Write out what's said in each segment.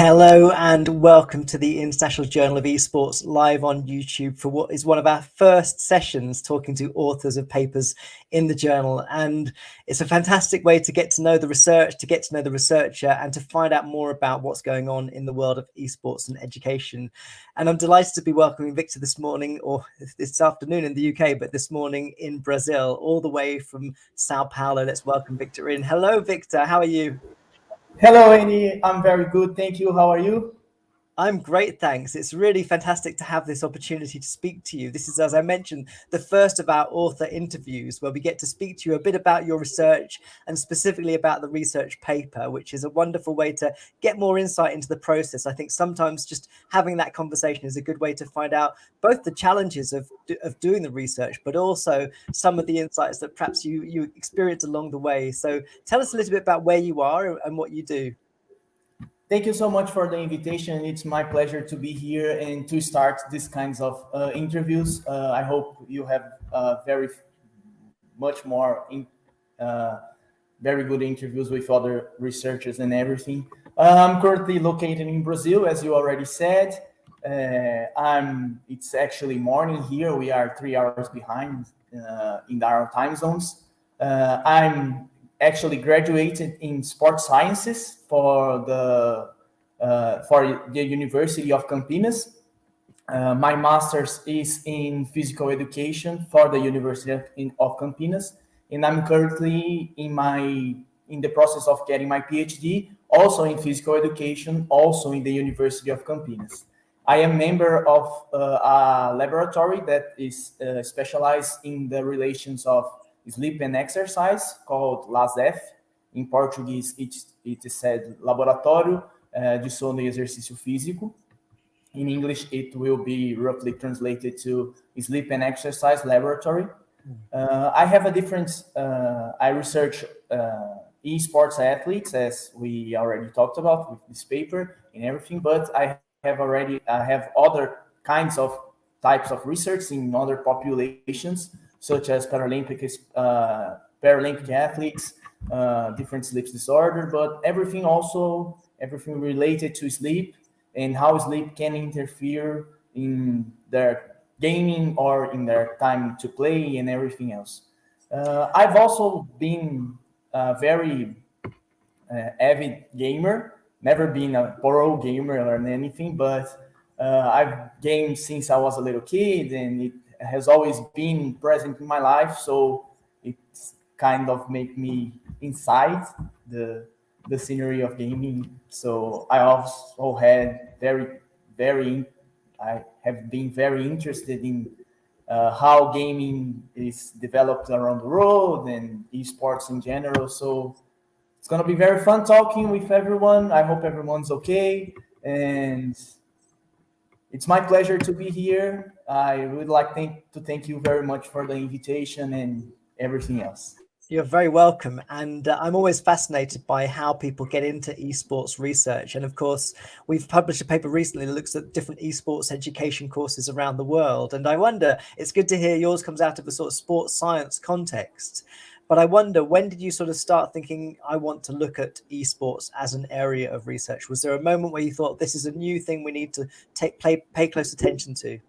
Hello and welcome to the International Journal of Esports live on YouTube for what is one of our first sessions talking to authors of papers in the journal. And it's a fantastic way to get to know the research, to get to know the researcher, and to find out more about what's going on in the world of esports and education. And I'm delighted to be welcoming Victor this morning, or this afternoon in the UK, but this morning in Brazil, all the way from São Paulo. Let's welcome Victor in. Hello, Victor. How are you? Hello, Andy. I'm very good. Thank you. How are you? I'm great, thanks. It's really fantastic to have this opportunity to speak to you. This is, as I mentioned, the first of our author interviews where we get to speak to you a bit about your research and specifically about the research paper, which is a wonderful way to get more insight into the process. I think sometimes just having that conversation is a good way to find out both the challenges of doing the research, but also some of the insights that perhaps you experience along the way. So tell us a little bit about where you are and what you do. Thank you so much for the invitation. It's my pleasure to be here and to start these kinds of interviews. I hope you have very good interviews with other researchers and everything. I'm currently located in Brazil, as you already said. It's actually morning here. We are 3 hours behind in our time zones. I'm actually graduated in sports sciences for the University of Campinas. My master's is in physical education for the University of Campinas, and I'm currently in the process of getting my PhD, also in physical education, also in the University of Campinas. I am member of a laboratory that is specialized in the relations of sleep and exercise called LASEF. In Portuguese, it is said Laboratório de Sono e Exercício Físico. In English, it will be roughly translated to Sleep and Exercise Laboratory. I have a different, I research esports athletes, as we already talked about with this paper and everything, but I have other types of research in other populations, such as Paralympic athletes, different sleep disorder, but everything related to sleep and how sleep can interfere in their gaming or in their time to play and everything else. I've also been a very avid gamer, never been a pro gamer or anything, but I've gamed since I was a little kid, and it has always been present in my life, so it's kind of make me inside the scenery of gaming. So I also I have been very interested in how gaming is developed around the world and esports in general. So it's going to be very fun talking with everyone. I hope everyone's okay, and it's my pleasure to be here. I would like to thank you very much for the invitation and everything else. You're very welcome. And I'm always fascinated by how people get into esports research. And of course, we've published a paper recently that looks at different esports education courses around the world. And I wonder, it's good to hear yours comes out of a sort of sports science context. But I wonder, when did you sort of start thinking, I want to look at esports as an area of research? Was there a moment where you thought, this is a new thing we need to pay close attention to?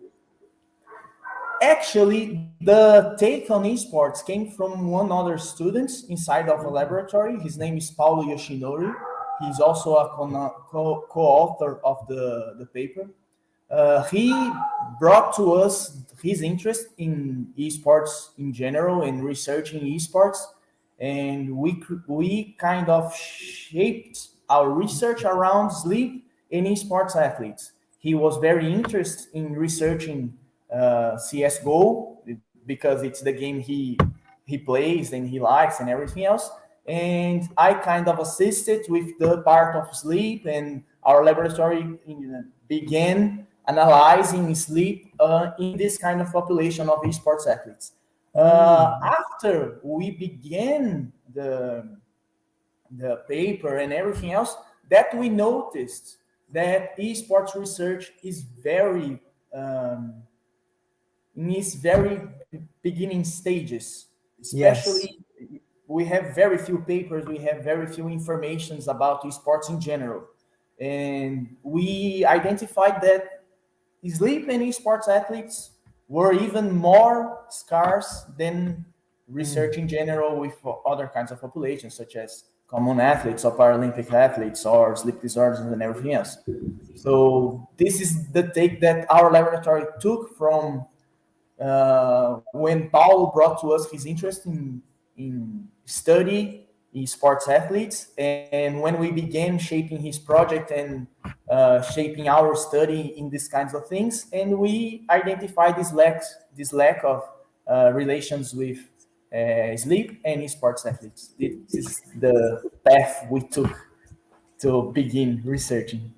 Actually, the take on esports came from one other student inside of a laboratory. His name is Paulo Yoshinori. He's also a co-author of the paper. He brought to us his interest in esports in general and researching esports, and we kind of shaped our research around sleep and esports athletes. He was very interested in researching CSGO because it's the game he plays and he likes and everything else. And I kind of assisted with the part of sleep, and our laboratory began analyzing sleep in this kind of population of esports athletes. After we began the paper and everything else, that we noticed that esports research is in its very beginning stages, especially. Yes. We have very few papers, we have very few informations about esports in general. And we identified that sleep in esports athletes were even more scarce than research in general with other kinds of populations, such as common athletes or Paralympic athletes or sleep disorders and everything else. So this is the take that our laboratory took from when Paulo brought to us his interest in study in sports athletes, and when we began shaping his project and shaping our study in these kinds of things, and we identified this lack of relations with sleep and sports athletes. This is the path we took to begin researching.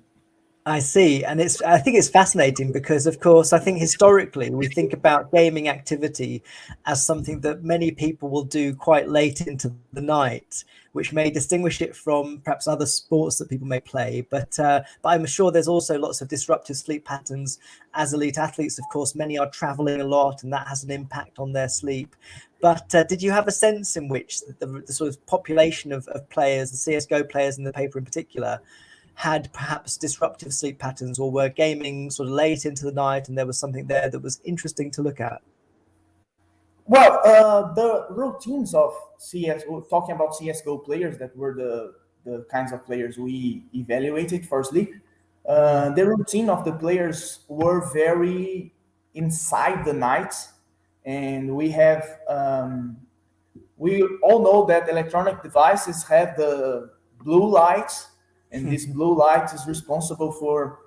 I see. And I think it's fascinating because, of course, I think historically we think about gaming activity as something that many people will do quite late into the night, which may distinguish it from perhaps other sports that people may play. But I'm sure there's also lots of disruptive sleep patterns. As elite athletes, of course, many are traveling a lot, and that has an impact on their sleep. But did you have a sense in which the sort of population of players, the CSGO players in the paper in particular, had perhaps disruptive sleep patterns, or were gaming sort of late into the night and there was something there that was interesting to look at? Well, the routines of CS, talking about CSGO players that were the kinds of players we evaluated for sleep, the routine of the players were very inside the night. And we all know that electronic devices have the blue light, and this blue light is responsible for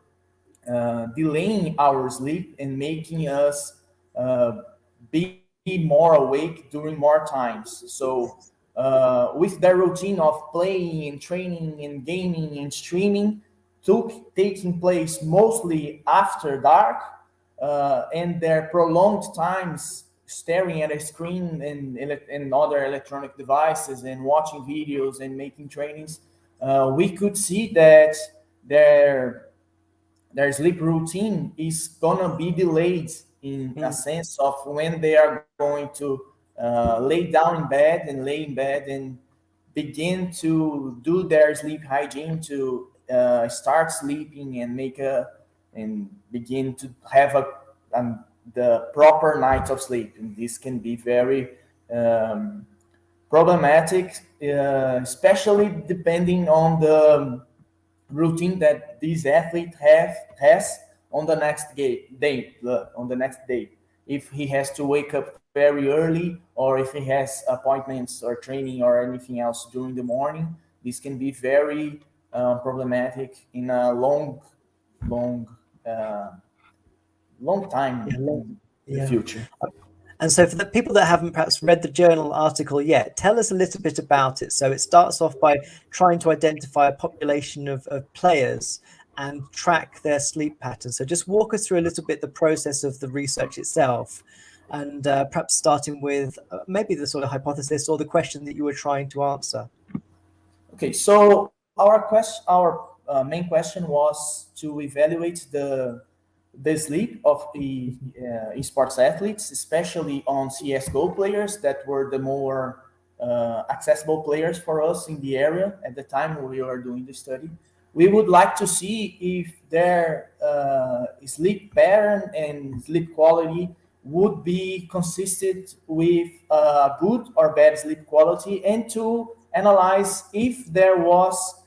delaying our sleep and making us be more awake during more times. So with their routine of playing and training and gaming and streaming taking place mostly after dark, and their prolonged times staring at a screen and other electronic devices and watching videos and making trainings, we could see that their sleep routine is gonna be delayed in a sense of when they are going to lay in bed and begin to do their sleep hygiene to start sleeping and begin to have the proper night of sleep. And this can be very problematic, especially depending on the routine that this athlete has on the next day. If he has to wake up very early, or if he has appointments or training or anything else during the morning, this can be very problematic in a long time in the future. And so for the people that haven't perhaps read the journal article yet, tell us a little bit about it. So it starts off by trying to identify a population of players and track their sleep patterns. So just walk us through a little bit the process of the research itself, and perhaps starting with maybe the sort of hypothesis or the question that you were trying to answer. Okay, so our main question was to evaluate the sleep of the esports athletes, especially on CSGO players that were the more accessible players for us in the area at the time we were doing the study. We would like to see if their sleep pattern and sleep quality would be consistent with good or bad sleep quality, and to analyze if there was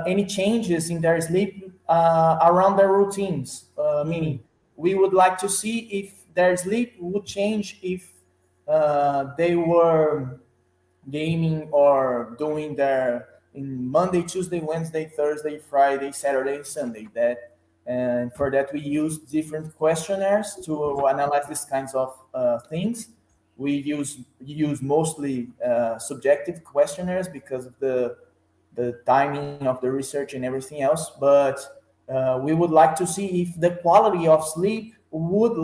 any changes in their sleep around their routines. Meaning, we would like to see if their sleep would change if they were gaming or doing their in Monday, Tuesday, Wednesday, Thursday, Friday, Saturday, Sunday. And for that we use different questionnaires to analyze these kinds of things. We use mostly subjective questionnaires because of the timing of the research and everything else. But we would like to see if the quality of sleep would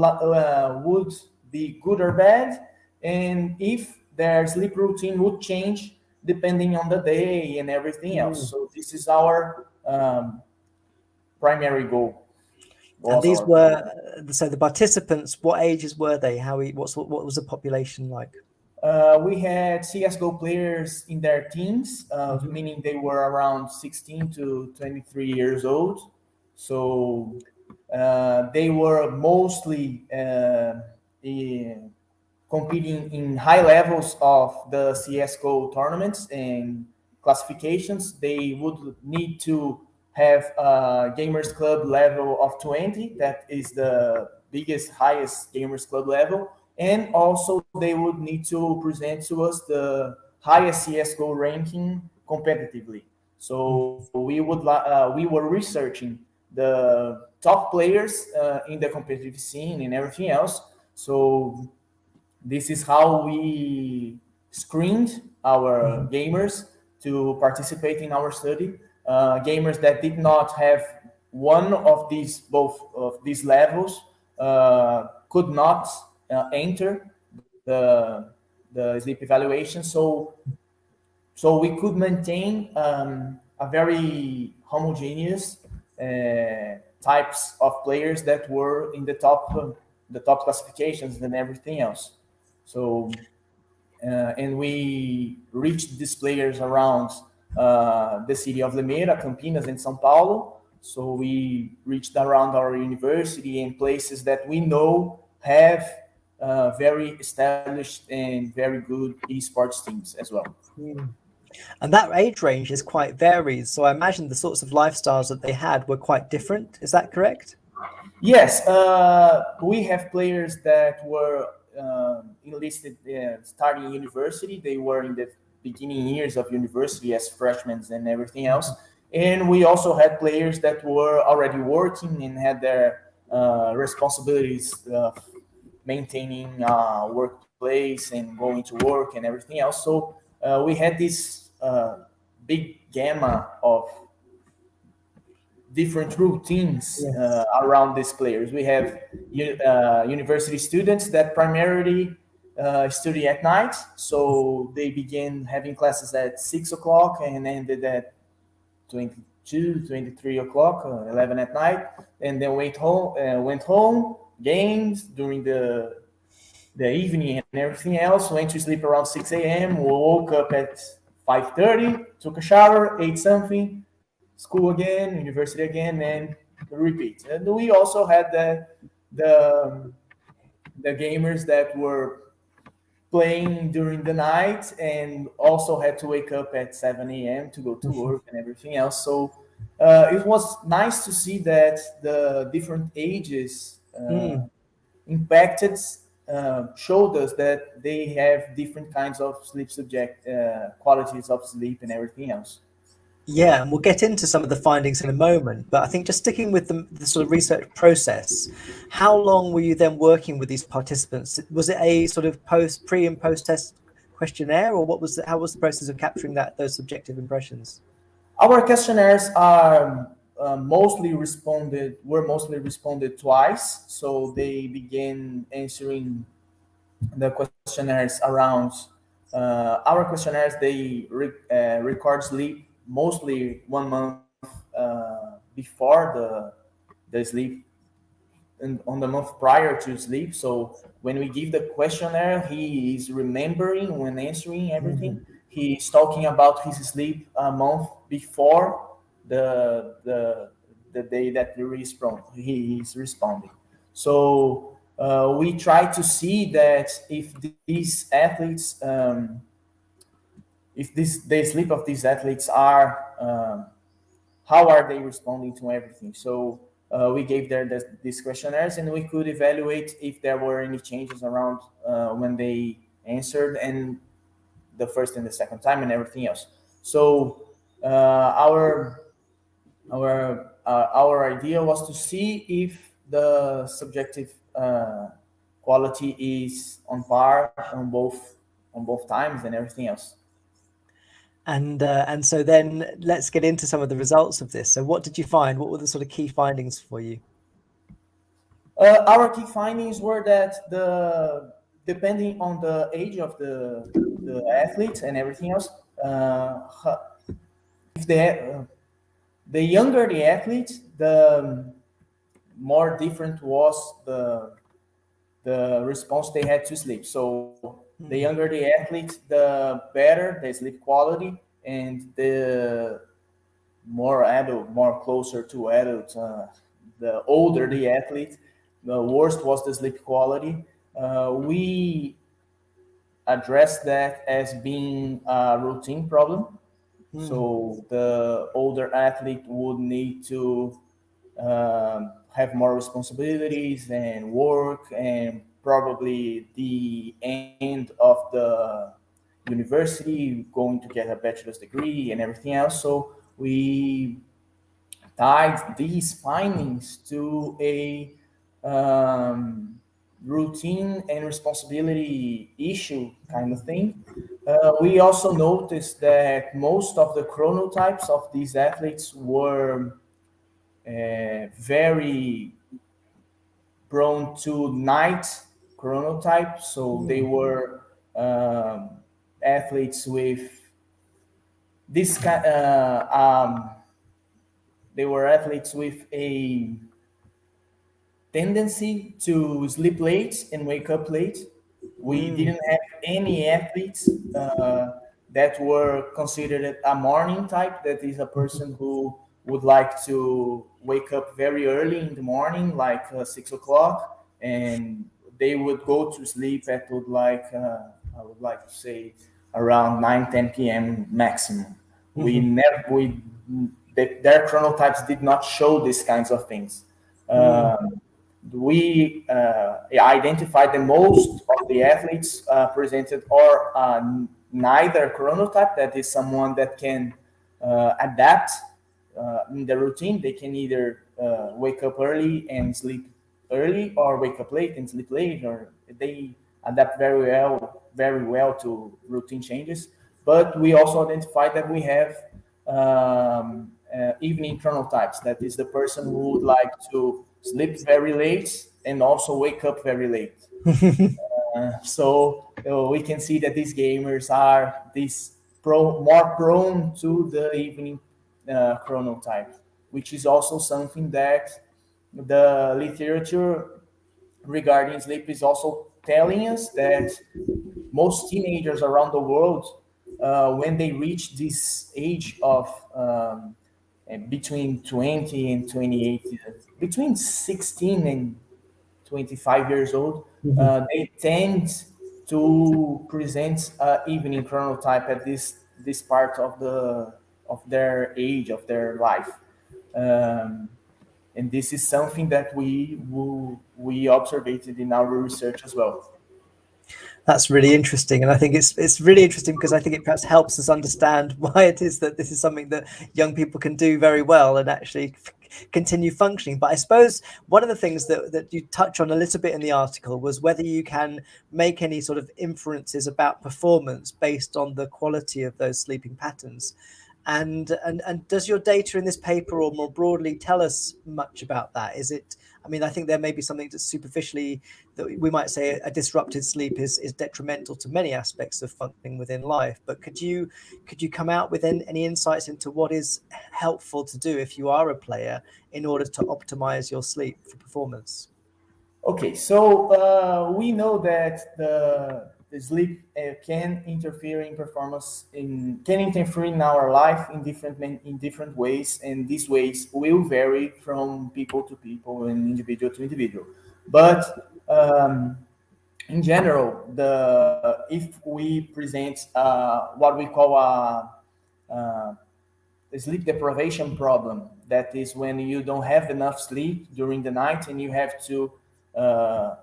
be good or bad, and if their sleep routine would change depending on the day and everything else. So this is our primary goal. And these were, so the participants, what ages were they? What was the population like? We had CS:GO players in their teens, meaning they were around 16 to 23 years old. So they were mostly competing in high levels of the CS:GO tournaments and classifications. They would need to have a gamers club level of 20. That is the biggest, highest gamers club level. And also they would need to present to us the highest CS:GO ranking competitively. So we were researching the top players in the competitive scene and everything else. So this is how we screened our gamers to participate in our study. Gamers that did not have one of these, both of these levels, could not enter the sleep evaluation. So we could maintain a very homogeneous types of players that were in the top classifications and everything else. So and we reached these players around the city of Limeira, Campinas, and São Paulo. So we reached around our university and places that we know have very established and very good esports teams as well. And that age range is quite varied. So I imagine the sorts of lifestyles that they had were quite different. Is that correct? Yes, we have players that were enlisted starting university. They were in the beginning years of university as freshmen and everything else. And we also had players that were already working and had their responsibilities of maintaining workplace and going to work and everything else. So we had this big gamma of different routines around these players. We have university students that primarily study at night, so they begin having classes at 6 o'clock and ended at 22, 23 o'clock, 11 at night, and then went home, games during the evening and everything else, went to sleep around 6 a.m., woke up at 5:30, took a shower, ate something, school again, university again, and repeat. And we also had the gamers that were playing during the night and also had to wake up at 7 a.m. to go to work and everything else. So it was nice to see that the different ages impacted showed us that they have different kinds of sleep qualities of sleep and everything else. Yeah, and we'll get into some of the findings in a moment. But I think just sticking with the sort of research process, how long were you then working with these participants? Was it a sort of pre and post test questionnaire, or how was the process of capturing those subjective impressions? Our questionnaires are were mostly responded twice. So they began answering the questionnaires around our questionnaires. They record sleep mostly 1 month before the sleep and on the month prior to sleep. So when we give the questionnaire, he is remembering when answering everything. He's talking about his sleep a month before the day that he is responding. So we try to see that if these athletes, the sleep of these athletes are, how are they responding to everything. So we gave these questionnaires, and we could evaluate if there were any changes around when they answered and the first and the second time and everything else. So our idea was to see if the subjective quality is on par on both times and everything else. And so then let's get into some of the results of this. So what did you find? What were the sort of key findings for you? Our key findings were that depending on the age of the athlete and everything else, if the younger the athlete, the more different was the response they had to sleep. So The younger the athlete, the better the sleep quality, and the more adult, more closer to adult, the older the athlete, the worst was the sleep quality. We address that as being a routine problem. So the older athlete would need to have more responsibilities and work, and probably the end of the university, going to get a bachelor's degree and everything else. So we tied these findings to a routine and responsibility issue kind of thing. We also noticed that most of the chronotypes of these athletes were very prone to night chronotype. So they were athletes with this kind. They were athletes with a tendency to sleep late and wake up late. We didn't have any athletes that were considered a morning type. That is a person who would like to wake up very early in the morning, like 6 o'clock, and they would go to sleep at I would like to say around 9, 10 p.m. maximum. We never we Their chronotypes did not show these kinds of things. We identified that most of the athletes presented or neither chronotype. That is someone that can adapt in the routine. They can either wake up early and sleep early, or wake up late and sleep late, or they adapt very well to routine changes. But we also identified that we have evening chronotypes. That is the person who would like to sleep very late and also wake up very late. So we can see that these gamers are more prone to the evening chronotype, which is also something that the literature regarding sleep is also telling us, that most teenagers around the world, when they reach this age of between 20 and 28, between 16 and 25 years old, they tend to present evening chronotype at this part of their age, of their life. Um, and this is something that we observed in our research as well. That's really interesting, and I think it's really interesting because I think it perhaps helps us understand why it is that this is something that young people can do very well and actually continue functioning. But I suppose one of the things that you touch on a little bit in the article was whether you can make any sort of inferences about performance based on the quality of those sleeping patterns. And does your data in this paper, or more broadly, tell us much about that? Is it? I mean, I think there may be something that's superficially that we might say a disrupted sleep is detrimental to many aspects of functioning within life. But could you come out with any insights into what is helpful to do if you are a player in order to optimize your sleep for performance? Okay, so we know that the sleep can interfere in performance, can interfere in our life in different ways, and these ways will vary from people to people and individual to individual. But in general, if we present what we call a sleep deprivation problem, that is when you don't have enough sleep during the night and you have to uh,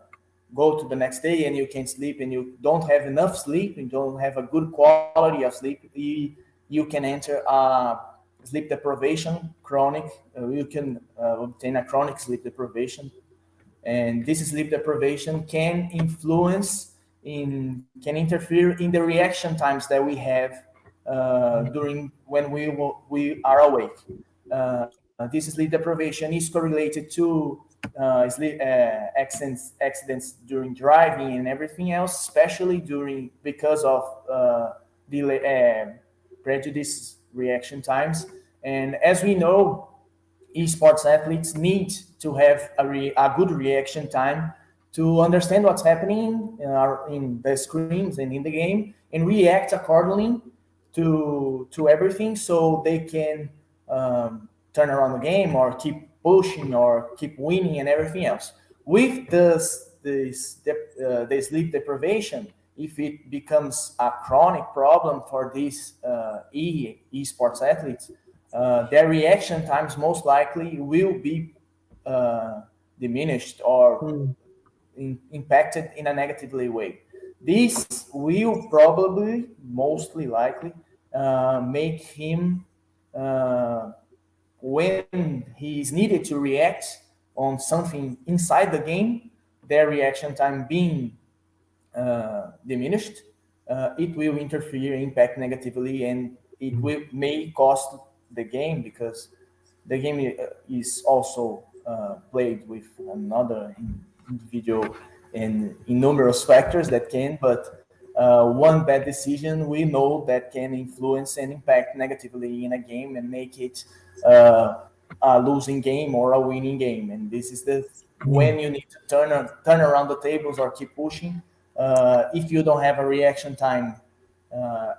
go to the next day and you can't sleep, and you don't have enough sleep and don't have a good quality of sleep, you can enter a sleep deprivation chronic. You can obtain a chronic sleep deprivation, and this sleep deprivation can interfere in the reaction times that we have during when we are awake. This sleep deprivation is correlated to accidents during driving and everything else, especially because of delay, prejudice reaction times. And as we know, esports athletes need to have a good reaction time to understand what's happening in the screens and in the game and react accordingly to everything, so they can turn around the game or keep pushing or keep winning and everything else. With the sleep deprivation, if it becomes a chronic problem for these esports athletes, their reaction times most likely will be diminished or impacted in a negatively way. This will probably, mostly likely, make him, when he is needed to react on something inside the game, their reaction time being diminished, it will interfere, impact negatively, and it may cost the game, because the game is also played with another individual and in numerous factors that can, but one bad decision we know that can influence and impact negatively in a game and make it a losing game or a winning game. And this is when you need to turn around the tables or keep pushing. If you don't have a reaction time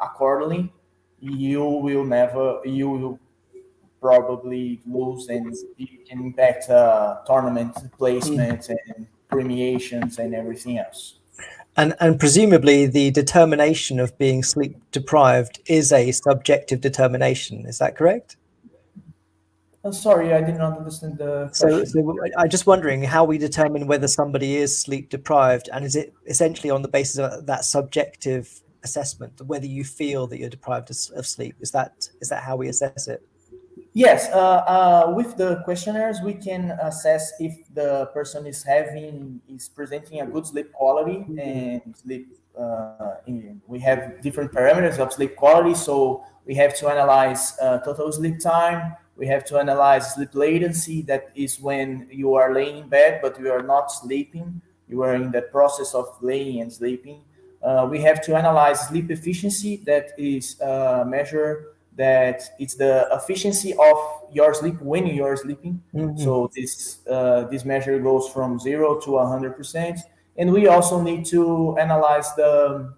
accordingly, you will probably lose, and it can impact tournament placements and premiations and everything else. And presumably the determination of being sleep deprived is a subjective determination. Is that correct? I'm sorry, I did not understand the question. So I'm just wondering how we determine whether somebody is sleep deprived, and is it essentially on the basis of that subjective assessment, whether you feel that you're deprived of sleep? Is that how we assess it? Yes, with the questionnaires, we can assess if the person is presenting a good sleep quality and sleep. We have different parameters of sleep quality, so we have to analyze total sleep time. We have to analyze sleep latency. That is when you are laying in bed, but you are not sleeping. You are in the process of laying and sleeping. We have to analyze sleep efficiency. That is a measure that it's the efficiency of your sleep when you are sleeping. So this measure goes from 0 to 100%. And we also need to analyze the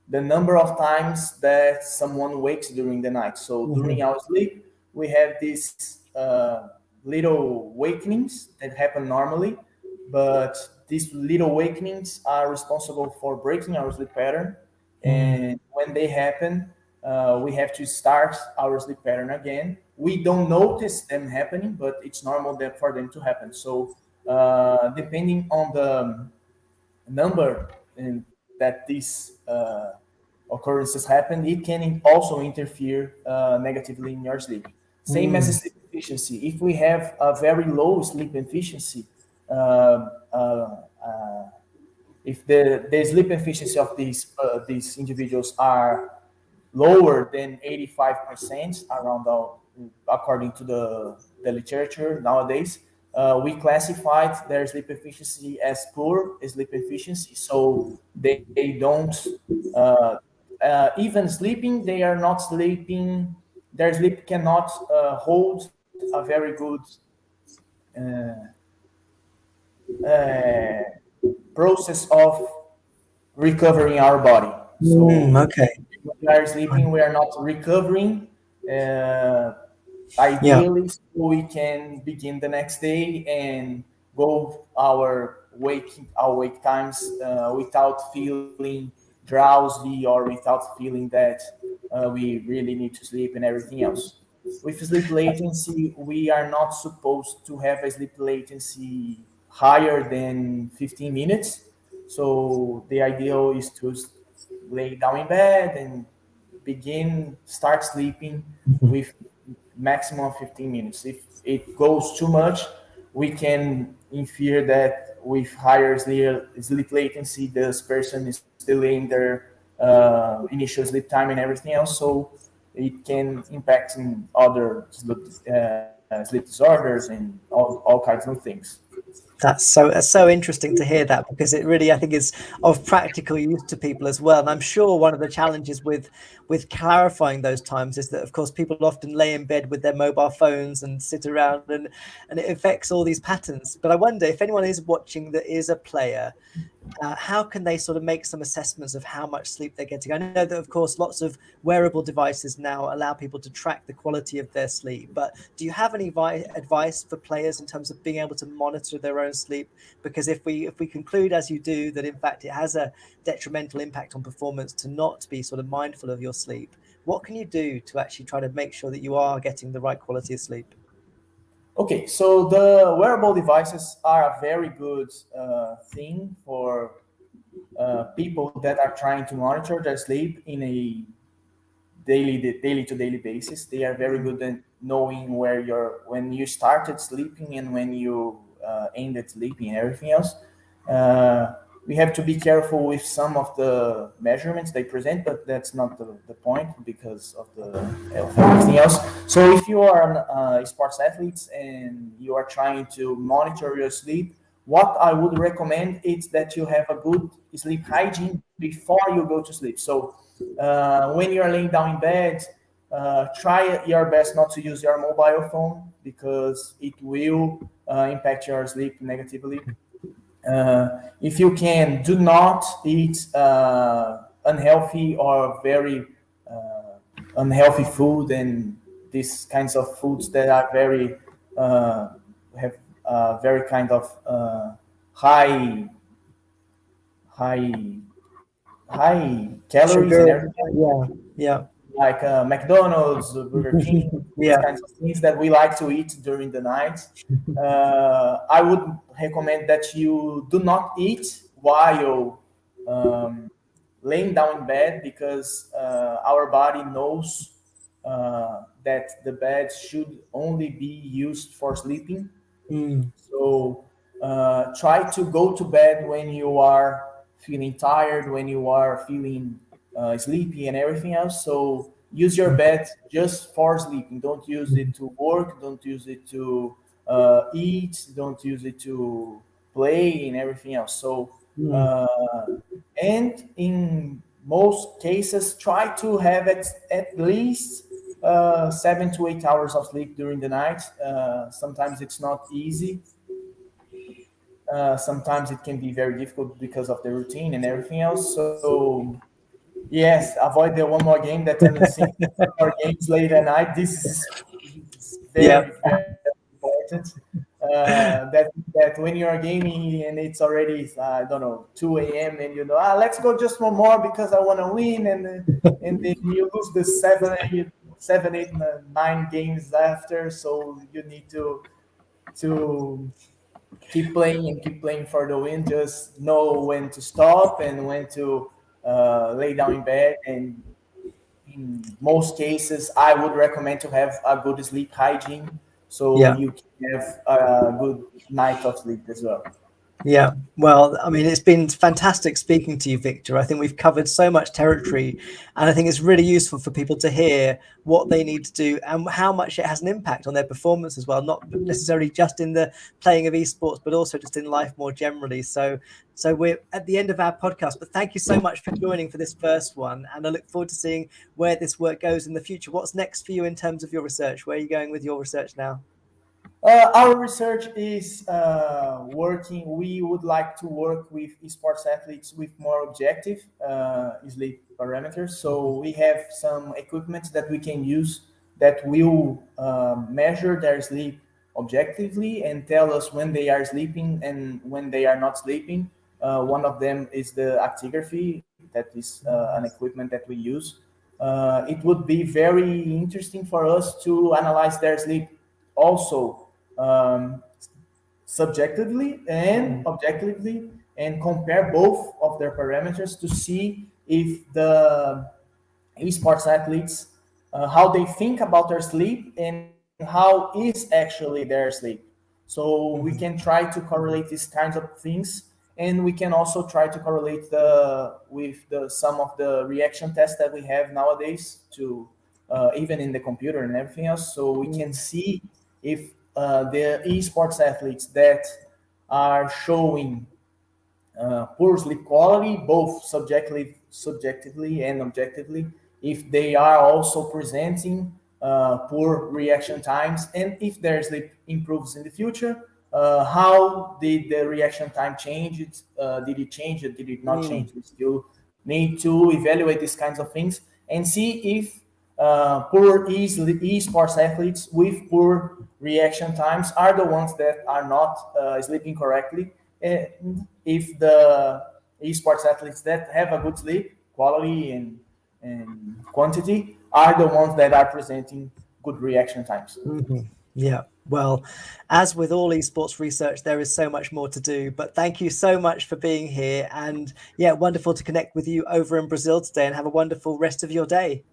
number of times that someone wakes during the night. So during our sleep, we have these little awakenings that happen normally, but these little awakenings are responsible for breaking our sleep pattern. And when they happen, we have to start our sleep pattern again. We don't notice them happening, but it's normal for them to happen. So depending on the number that these occurrences happen, it can also interfere negatively in your sleep. Same as sleep efficiency. If we have a very low sleep efficiency, if the sleep efficiency of these individuals are lower than 85%, according to the literature nowadays, we classified their sleep efficiency as poor sleep efficiency. So they don't even sleeping. They are not sleeping. Their sleep cannot hold a very good process of recovering our body. So Okay. when we are sleeping, we are not recovering ideally, so we can begin the next day and go our wake times without feeling drowsy or without feeling that we really need to sleep and everything else. With sleep latency, we are not supposed to have a sleep latency higher than 15 minutes. So the ideal is to lay down in bed and start sleeping with maximum 15 minutes. If it goes too much, we can infer that with higher sleep latency, this person is delaying their initial sleep time and everything else. So it can impact in other sleep disorders and all kinds of things. That's so interesting to hear that, because it really, I think, is of practical use to people as well. And I'm sure one of the challenges with clarifying those times is that, of course, people often lay in bed with their mobile phones and sit around, and it affects all these patterns. But I wonder if anyone is watching that is a player, how can they sort of make some assessments of how much sleep they're getting? I know that, of course, lots of wearable devices now allow people to track the quality of their sleep, but do you have any advice for players in terms of being able to monitor their own sleep? Because if we conclude, as you do, that in fact it has a detrimental impact on performance to not be sort of mindful of your sleep, what can you do to actually try to make sure that you are getting the right quality of sleep? Okay, so the wearable devices are a very good thing for people that are trying to monitor their sleep in a daily to daily basis. They are very good at knowing when you started sleeping and when you ended sleeping and everything else. We have to be careful with some of the measurements they present, but that's not the point because of everything else. So if you are sports athletes and you are trying to monitor your sleep, what I would recommend is that you have a good sleep hygiene before you go to sleep. So when you are laying down in bed, try your best not to use your mobile phone because it will impact your sleep negatively. If you can, do not eat unhealthy or very unhealthy food and these kinds of foods that are very have very kind of high high high calories and Sugar. everything, Yeah. like McDonald's, Burger King, these Yeah. kinds of things that we like to eat during the night. I would recommend that you do not eat while laying down in bed because our body knows that the bed should only be used for sleeping. Mm. So try to go to bed when you are feeling tired, when you are feeling sleepy and everything else. So use your bed just for sleeping. Don't use it to work. Don't use it to eat. Don't use it to play and everything else. So Mm. uh, and in most cases, try to have at least 7 to 8 hours of sleep during the night. Sometimes it's not easy. Sometimes it can be very difficult because of the routine and everything else. So yes, avoid the one more game, that tendency for games late at night. This is Yeah. very important. That when you are gaming and it's already I don't know 2 a.m. and you know let's go just one more because I want to win and then you lose the seven, eight, nine games after. So you need to keep playing for the win. Just know when to stop and when to lay down in bed. And in most cases, I would recommend to have a good sleep hygiene so Yeah. you can have a good night of sleep as well. Yeah, well, I mean, it's been fantastic speaking to you, Victor. I think we've covered so much territory, and I think it's really useful for people to hear what they need to do and how much it has an impact on their performance as well, not necessarily just in the playing of esports, but also just in life more generally. So we're at the end of our podcast, but thank you so much for joining for this first one, and I look forward to seeing where this work goes in the future. What's next for you in terms of your research? Where are you going with your research now? Our research is working. We would like to work with esports athletes with more objective sleep parameters. So we have some equipment that we can use that will measure their sleep objectively and tell us when they are sleeping and when they are not sleeping. One of them is the actigraphy. That is an equipment that we use. It would be very interesting for us to analyze their sleep also um, subjectively and objectively and compare both of their parameters to see if the esports athletes how they think about their sleep and how is actually their sleep. So we can try to correlate these kinds of things, and we can also try to correlate with some of the reaction tests that we have nowadays to even in the computer and everything else. So we can see if the esports athletes that are showing poor sleep quality, both subjectively and objectively, if they are also presenting poor reaction times, and if their sleep improves in the future, how did the reaction time change? Did it change or did it not change? We still need to evaluate these kinds of things and see if poor esports athletes with poor reaction times are the ones that are not sleeping correctly, and if the esports athletes that have a good sleep quality and quantity are the ones that are presenting good reaction times. Yeah. Well, as with all esports research, there is so much more to do. But thank you so much for being here. And yeah, wonderful to connect with you over in Brazil today, and have a wonderful rest of your day.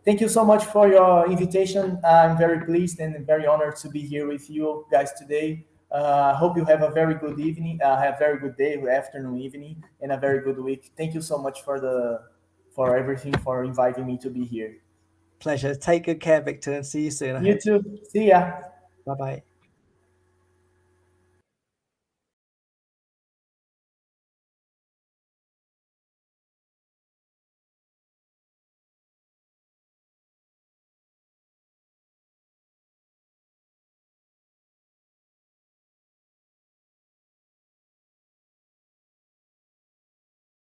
Thank you so much for your invitation. I'm very pleased and very honored to be here with you guys today. I hope you have a very good evening, have a very good day, afternoon, evening, and a very good week. Thank you so much for everything, for inviting me to be here. Pleasure. Take good care, Victor, and see you soon. You too. See ya. Bye-bye.